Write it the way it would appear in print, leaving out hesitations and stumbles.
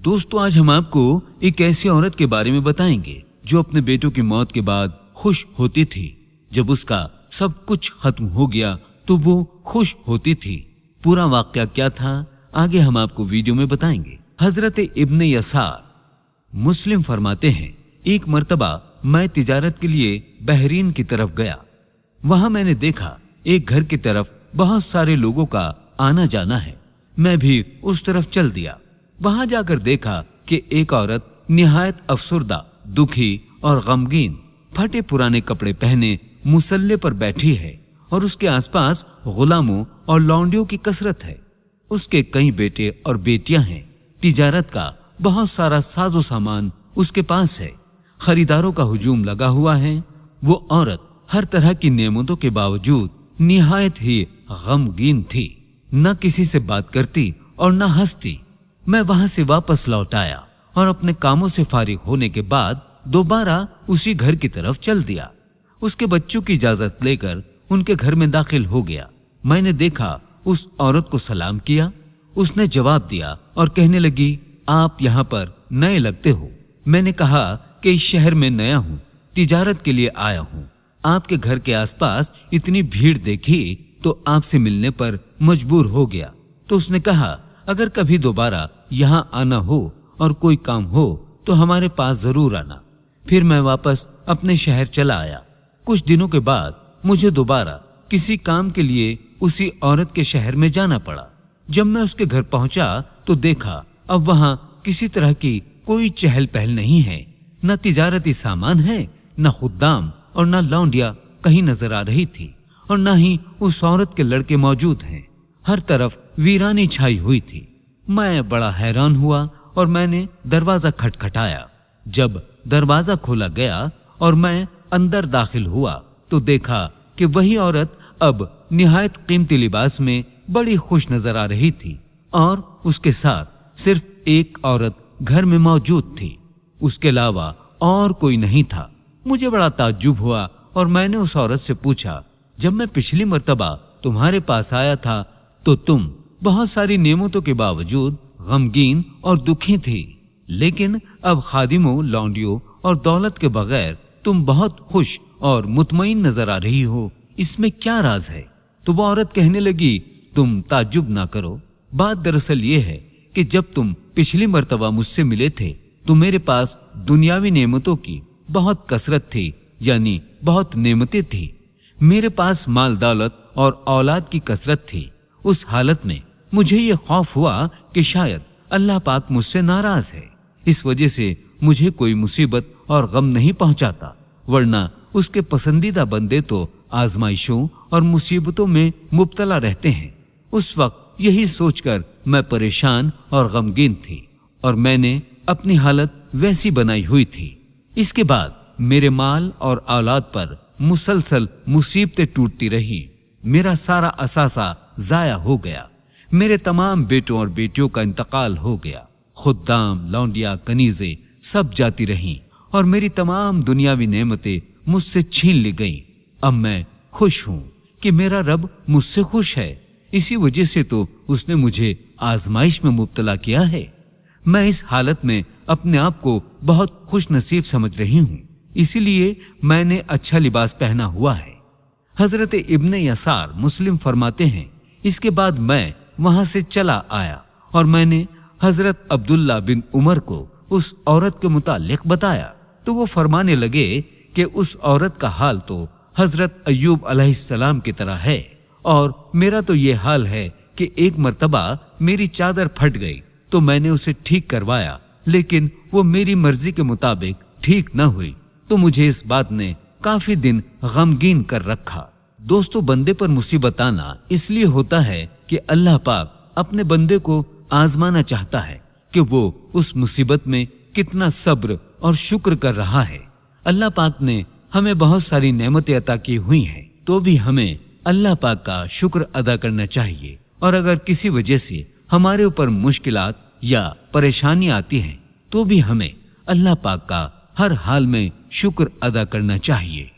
दोस्तों, आज हम आपको एक ऐसी औरत के बारे में बताएंगे जो अपने बेटों की मौत के बाद खुश होती थी। जब उसका सब कुछ खत्म हो गया तो वो खुश होती थी। पूरा वाकया क्या था आगे हम आपको वीडियो में बताएंगे। हजरत इब्न यसार मुस्लिम फरमाते हैं, एक मर्तबा मैं तिजारत के लिए बहरीन की तरफ गया। वहां मैंने देखा एक घर की तरफ बहुत सारे लोगों का आना जाना है। मैं भी उस तरफ चल दिया। वहां जाकर देखा कि एक औरत निहायत अफसुर्दा, दुखी और गमगीन, फटे पुराने कपड़े पहने मुसल्ले पर बैठी है और उसके आसपास गुलामों और लौंडियों की कसरत है। उसके कई बेटे और बेटियां हैं। तिजारत का बहुत सारा साजो सामान उसके पास है। खरीदारों का हुजूम लगा हुआ है। वो औरत हर तरह की नेमतों के बावजूद निहायत ही गमगीन थी। न किसी से बात करती और न हंसती। मैं वहां से वापस लौट आया और अपने कामों से फारिग होने के बाद दोबारा उसी घर की तरफ चल दिया। उसके बच्चों की इजाजत लेकर उनके घर में दाखिल हो गया। मैंने देखा, उस औरत को सलाम किया। उसने जवाब दिया और कहने लगी, आप यहाँ पर नए लगते हो। मैंने कहा कि इस शहर में नया हूँ, तिजारत के लिए आया हूँ। आपके घर के आसपास इतनी भीड़ देखी तो आपसे मिलने पर मजबूर हो गया। तो उसने कहा, अगर कभी दोबारा यहाँ आना हो और कोई काम हो तो हमारे पास जरूर आना। फिर मैं वापस अपने शहर चला आया। कुछ दिनों के बाद मुझे दोबारा किसी काम के लिए उसी औरत के शहर में जाना पड़ा। जब मैं उसके घर पहुंचा तो देखा अब वहां किसी तरह की कोई चहल पहल नहीं है। न तिजारती सामान है, न खुद्दाम और न लौंडिया कहीं नजर आ रही थी और न ही उस औरत के लड़के मौजूद हैं। हर तरफ वीरानी छाई हुई थी। मैं बड़ा हैरान हुआ और मैंने दरवाजा खटखटाया। जब दरवाजा खोला गया और मैं अंदर दाखिल हुआ तो देखा कि वही औरत अब निहायत कीमती लिबास में बड़ी खुश नजर आ रही थी और उसके साथ सिर्फ एक औरत घर में मौजूद थी। उसके अलावा और कोई नहीं था। मुझे बड़ा ताज्जुब हुआ और मैंने उस औरत से पूछा, जब मैं पिछली मर्तबा तुम्हारे पास आया था तो तुम बहुत सारी नेमतों के बावजूद गमगीन और दुखी थी, लेकिन अब खादिमों, लौंडियों और दौलत के बगैर तुम बहुत खुश और मुतमईन नजर आ रही हो। इसमें क्या राज है? तो वो औरत कहने लगी, तुम ताज्जुब ना करो। बात दरअसल ये है कि जब तुम पिछली मर्तबा मुझसे मिले थे तो मेरे पास दुनियावी नेमतों की बहुत कसरत थी, यानी बहुत नेमतें थी। मेरे पास माल दौलत और औलाद की कसरत थी। उस हालत में मुझे ये खौफ हुआ कि शायद अल्लाह पाक मुझसे नाराज है, इस वजह से मुझे कोई मुसीबत और गम नहीं पहुंचाता, वरना उसके पसंदीदा बंदे तो आजमाइशों और मुसीबतों में मुब्तला रहते हैं। उस वक्त यही सोचकर मैं परेशान और गमगीन थी और मैंने अपनी हालत वैसी बनाई हुई थी। इसके बाद मेरे माल और औलाद पर मुसलसल मुसीबतें टूटती रही। मेरा सारा असासा जाया हो गया। मेरे तमाम बेटों और बेटियों का इंतकाल हो गया। खुद्दाम, लौंडिया, कनीजे सब जाती रहीं और मेरी तमाम दुनियावी नेमतें मुझसे छीन ली गईं। अब मैं खुश हूं कि मेरा रब मुझसे खुश है। इसी वजह से तो उसने मुझे आजमाइश में मुब्तला किया है। मैं इस हालत में अपने आप को बहुत खुश नसीब समझ रही हूँ, इसीलिए मैंने अच्छा लिबास पहना हुआ है। हजरत इब्न यसार मुस्लिम फरमाते हैं, इसके बाद मैं वहां से चला आया और मैंने हजरत अब्दुल्ला बिन उमर को उस औरत के मुतालिक बताया तो वो फरमाने लगे कि उस औरत का हाल तो हजरत अय्यूब अलैहिस्सलाम की तरह है और मेरा तो ये हाल है कि एक मर्तबा मेरी चादर फट गई तो मैंने उसे ठीक करवाया, लेकिन वो मेरी मर्जी के मुताबिक ठीक न हुई तो मुझे इस बात ने काफी दिन गमगीन कर रखा। दोस्तों, बंदे पर मुसीबत आना इसलिए होता है कि अल्लाह पाक अपने बंदे को आजमाना चाहता है कि वो उस मुसीबत में कितना सब्र और शुक्र कर रहा है। अल्लाह पाक ने हमें बहुत सारी नेमतें अता की हुई हैं, तो भी हमें अल्लाह पाक का शुक्र अदा करना चाहिए। और अगर किसी वजह से हमारे ऊपर मुश्किलात या परेशानी आती है तो भी हमें अल्लाह पाक का हर हाल में शुक्र अदा करना चाहिए।